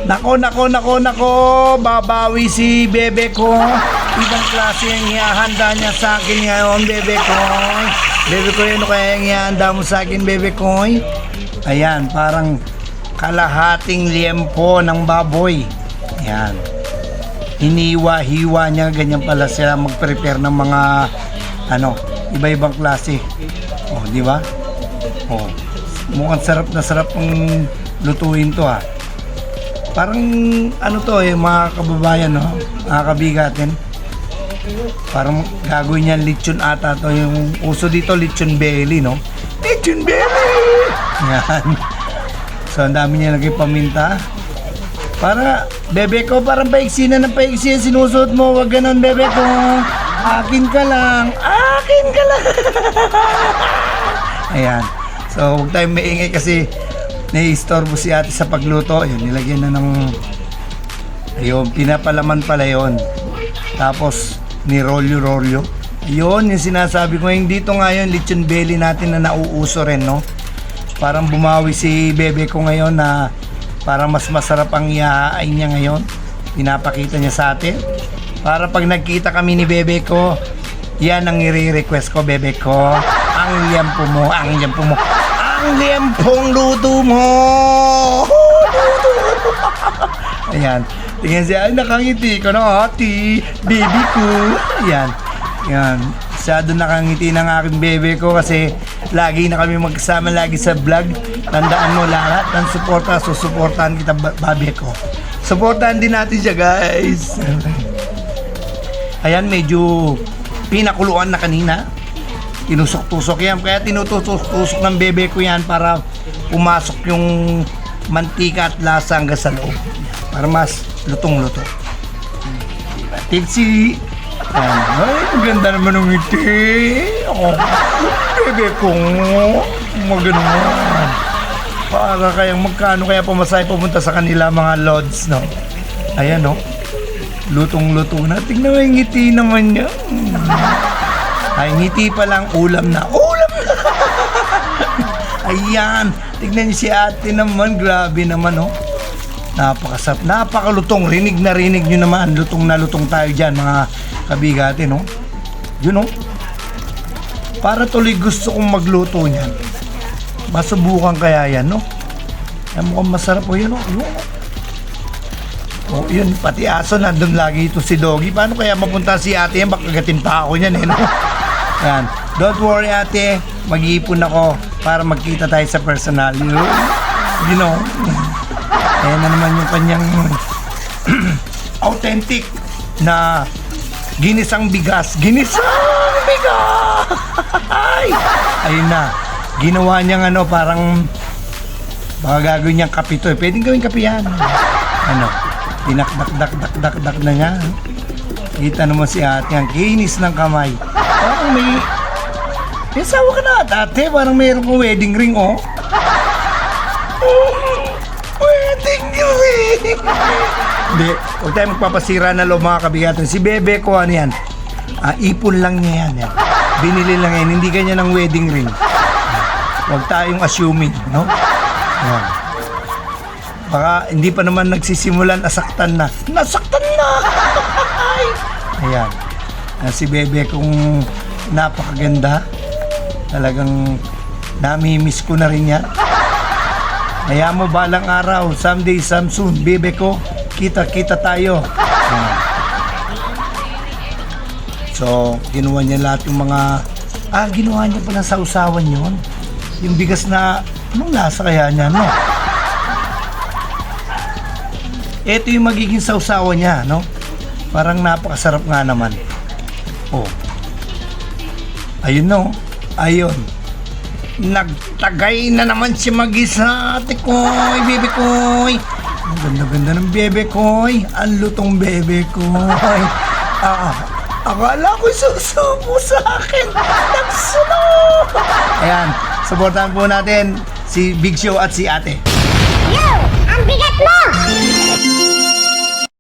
Nako, babawi si bebe ko. Ibang klase ang ihahanda niya sa akin ngayon, bebe ko. Bebe ko, ano kaya ang ihahanda mo sa akin, bebe ko? Ayan, parang kalahating liempo ng baboy. Ayan. Hiniwa-hiwa niya, ganyan pala siya mag-prepare ng mga iba-ibang klase. Oh, di ba? Oh, mukhang sarap ang lutuin to ha. Parang mga kababayan, no? Mga kabigatin. Parang gagawin niyan lechon ata to. Yung uso dito, lechon belly, no? Lechon belly! Yan. So, ang dami niya lagay paminta. Para, bebe ko, parang paiksi na ng paiksi ang sinusuot mo. Wag ganon, bebe ko. Akin ka lang. Ayan. So, huwag tayong maingay kasi nai-istorbo si ate sa pagluto. Ayun, nilagyan na ng ayun, pinapalaman pala yun. Tapos, ni-rolyo-rolyo. Ayun, yung sinasabi ko yung dito ngayon, lechon belly natin na nauuso rin, no? Parang bumawi si bebe ko ngayon na para mas masarap ang iahain niya ngayon. Pinapakita niya sa atin. Para pag nagkita kami ni bebe ko, yan ang i-request ko, bebe ko. Ang liempong luto mo. Ayan. Tingnan siya, ay nakangiti ko na ati, baby ko. Ayan. Ayan. Masyado nakangiti ng aking bebe ko kasi lagi na kami magkasama lagi sa vlog. Tandaan mo lahat ng suporta, susuportahan kita, babe ko. Suportahan din natin siya, guys. Ayan, medyo pinakuluan na kanina. Tinusok-tusok yan. Kaya tinutusok-tusok ng bebe ko yan para pumasok yung mantika at lasa hanggang sa loob. Para mas lutong-luto. Diba? Tipsy. Ay, maganda naman ng ngiti. Oh, bebe ko. Maganda. Para kayang magkano kaya pumasay pumunta sa kanila mga lods, no? Ayan, no? Lutong-luto na. Tingnan mo yung ngiti naman niya. Ay, ngiti pa lang, ulam na. Ayan. Tignan niyo si ate naman. Grabe naman, no? Napakasarap. Napakalutong. Rinig na rinig nyo naman. Lutong na lutong tayo dyan, mga kabigate, no? Yun, no? Para tuloy gusto kong magluto niyan. Masubukan kaya yan, no? Ay, mukhang masarap po yun, no? Yun, no? Oh, yun, pati aso nandun lagi ito si Doggy. Paano kaya mapunta si ate yan? Baka gatin pa ako niyan, eh, no? Yan. Don't worry, ate. Mag-iipon ako para magkita tayo sa personal. You know? Ayan na naman yung kanyang authentic na ginisang bigas. Ginisang bigas! Ayun na. Ginawa niyang parang baka gagawin niyang kapito. Pwedeng gawin kape yan. Dinakdak na niya. Kita naman si ate ang kinis ng kamay. Parang may sawa ka na ate. Parang mayroon kong wedding ring, oh. Wedding ring! Hindi, huwag tayo magpapasira na loob, mga kabigatan. Si bebe ko, yan? Ipon lang niya yan. Binili lang yan. Hindi ganyan ang wedding ring. Huwag tayong assuming, no? Ayan. Baka hindi pa naman nagsisimulan, nasaktan na. Nasaktan na! Ayan. Si bebe kong napakaganda. Talagang namimiss ko na rin yan. Kaya mo balang araw, someday, soon, bebe ko, kita-kita tayo. Ayan. So, ginawa niya lahat yung mga... ginawa niya pa ng sausawan yun. Yung bigas na... Anong lasa kaya niya, no? Ito yung magiging sausawan niya, no? Parang napakasarap nga naman. Oh. Ayun, no? Ayun. Nagtagay na naman si mag-isa, ate koy, bebe koy. Ang ganda-ganda ng bebe koy. Ang lutong bebe koy. Akala ko susubo sa akin. Nagsunod! Ayan, supportahan po natin si Big Show at si ate. Yo! Ang bigat mo!